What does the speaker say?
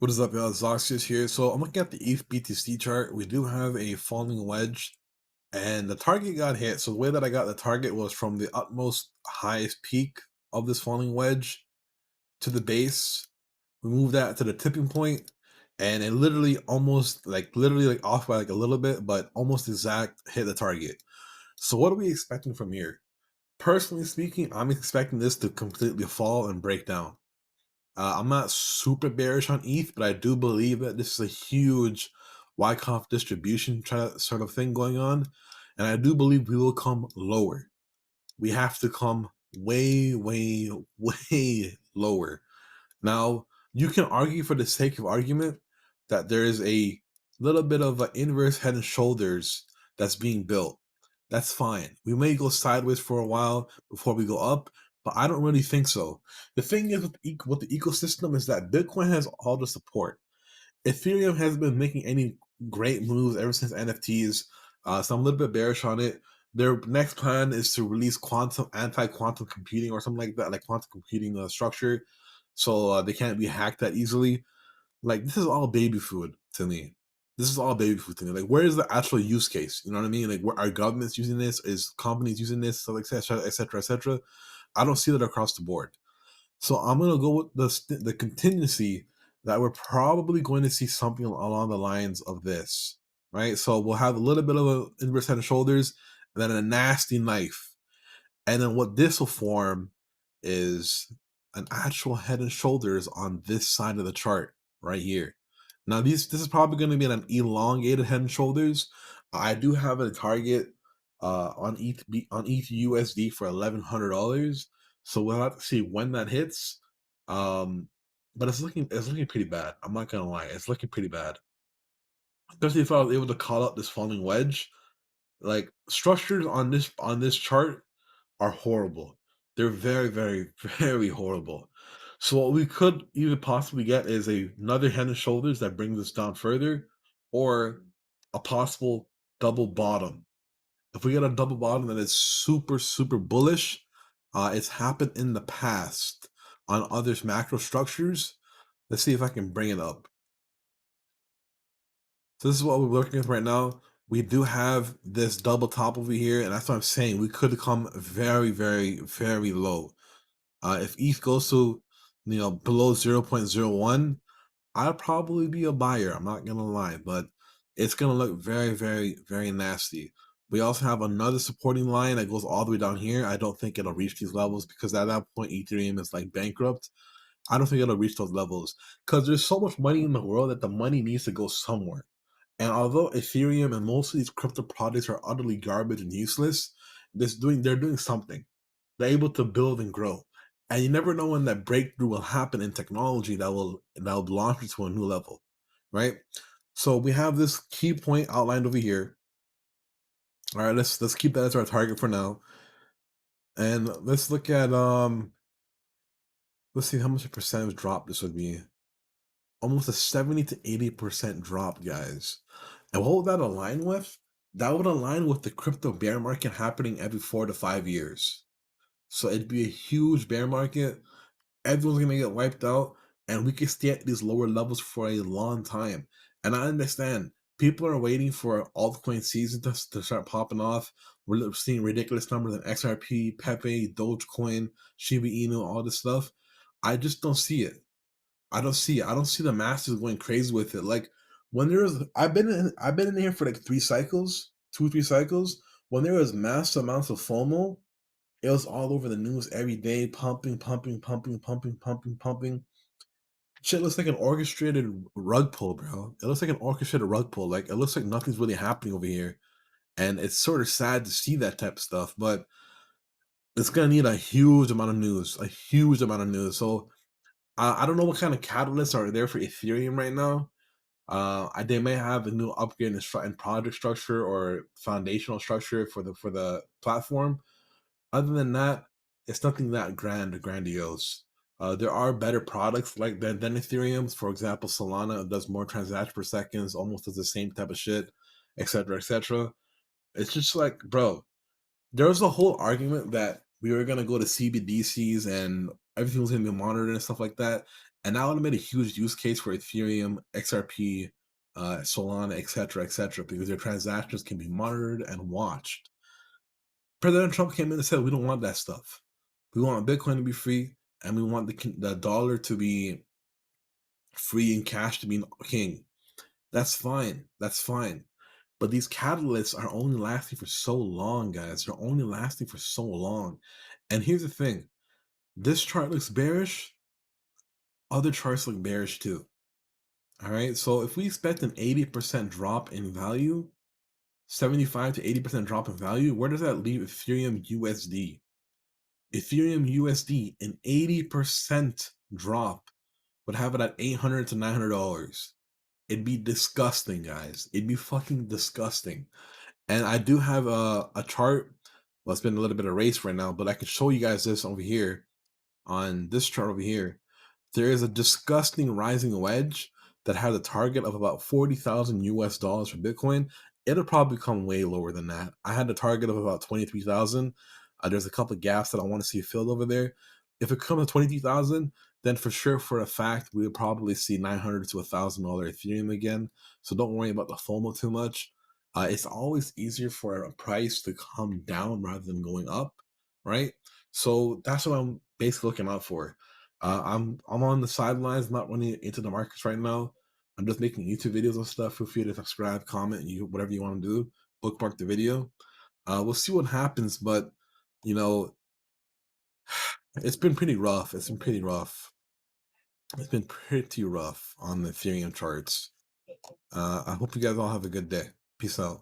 What is up, y'all? Zhoxius here. So I'm looking at the ETHBTC chart. We do have a falling wedge, and the target got hit. So the way that I got the target was from the utmost highest peak of this falling wedge to the base. We moved that to the tipping point, and it literally almost literally off by like a little bit, but almost exact hit the target. So what are we expecting from here? Personally speaking, I'm expecting this to completely fall and break down. I'm not super bearish on ETH, but I do believe that this is a huge Wyckoff distribution sort of thing going on. And I do believe we will come lower. We have to come way, way, way lower. Now, you can argue for the sake of argument that there is a little bit of an inverse head and shoulders that's being built. That's fine. We may go sideways for a while before we go up, but I don't really think so. The thing is with the ecosystem is that Bitcoin has all the support. Ethereum hasn't been making any great moves ever since NFTs, so I'm a little bit bearish on it. Their next plan is to release quantum anti-quantum computing or something like that, like quantum computing structure, so they can't be hacked that easily. Like this is all baby food to me. This is all baby food to me. Like, where is the actual use case? You know what I mean? Like, where are governments using this? Is companies using this? So, et cetera, et cetera, et cetera. I don't see that across the board. So I'm gonna go with the contingency that we're probably going to see something along the lines of this, right? So we'll have a little bit of a inverse head and shoulders, and then a nasty knife, and then what this will form is an actual head and shoulders on this side of the chart right here. Now this is probably going to be an elongated head and shoulders. I do have a target on ETH USD for $1,100. So we'll have to see when that hits. But it's looking pretty bad. I'm not gonna lie, it's looking pretty bad. Especially if I was able to call out this falling wedge. Like structures on this chart are horrible. They're very, very, very horrible. So what we could even possibly get is another head and shoulders that brings us down further, or a possible double bottom. If we get a double bottom that is super, super bullish, it's happened in the past on other macro structures. Let's see if I can bring it up. So this is what we're working with right now. We do have this double top over here, and that's what I'm saying. We could come very, very, very low. If ETH goes to below 0.01, I'd probably be a buyer. I'm not gonna lie, but it's gonna look very, very, very nasty. We also have another supporting line that goes all the way down here. I don't think it'll reach these levels because at that point Ethereum is like bankrupt. I don't think it'll reach those levels because there's so much money in the world that the money needs to go somewhere. And although Ethereum and most of these crypto projects are utterly garbage and useless, they're doing something. They're able to build and grow. And you never know when that breakthrough will happen in technology that will launch you to a new level. Right? So we have this key point outlined over here. All right, let's keep that as our target for now. And let's look at let's see how much a percentage drop this would be. Almost a 70 to 80% drop, guys. And what would that align with? That would align with the crypto bear market happening every 4 to 5 years. So it'd be a huge bear market. Everyone's gonna get wiped out, and we could stay at these lower levels for a long time. And I understand people are waiting for altcoin season to start popping off. We're seeing ridiculous numbers in XRP, Pepe, Dogecoin, Shiba Inu, all this stuff. I just don't see it. I don't see it. I don't see the masses going crazy with it. Like when there was, I've been in here for like 3 cycles, 2 3 cycles. When there was mass amounts of FOMO, it was all over the news every day, pumping, pumping, pumping, pumping, pumping, pumping. Shit looks like an orchestrated rug pull, bro. It looks like an orchestrated rug pull. Like it looks like nothing's really happening over here, and it's sort of sad to see that type of stuff. But it's gonna need a huge amount of news, a huge amount of news. So I don't know what kind of catalysts are there for Ethereum right now. They may have a new upgrade in project structure or foundational structure for the platform. Other than that, it's nothing that grand or grandiose. There are better products like than Ethereum's. For example, Solana does more transactions per seconds, almost does the same type of shit, etc., etc. It's just like, bro, there was a whole argument that we were gonna go to CBDCs and everything was gonna be monitored and stuff like that. And that would have made a huge use case for Ethereum, XRP, Solana, etc., because their transactions can be monitored and watched. President Trump came in and said, "We don't want that stuff. We want Bitcoin to be free, and we want the dollar to be free and cash to be king." That's fine. That's fine. But these catalysts are only lasting for so long, guys. They're only lasting for so long. And here's the thing: this chart looks bearish. Other charts look bearish too. All right. So if we expect an 80% drop in value, 75 to 80% drop in value, where does that leave Ethereum USD? Ethereum USD, an 80% drop would have it at $800 to $900. It'd be disgusting, guys. It'd be fucking disgusting. And I do have a chart. Well, it's been a little bit erased right now, but I can show you guys this over here on this chart over here. There is a disgusting rising wedge that has a target of about 40,000 US dollars for Bitcoin. It'll probably come way lower than that. I had a target of about 23,000. There's a couple of gaps that I want to see filled over there. If it comes to 23,000, then for sure, for a fact, we would probably see 900 to $1,000 Ethereum again. So don't worry about the FOMO too much. It's always easier for a price to come down rather than going up, right? So that's what I'm basically looking out for. I'm on the sidelines, not running into the markets right now. I'm just making YouTube videos and stuff. Feel free to subscribe, comment, whatever you want to do. Bookmark the video. We'll see what happens, but you know, it's been pretty rough. It's been pretty rough. It's been pretty rough on the Ethereum charts. I hope you guys all have a good day. Peace out.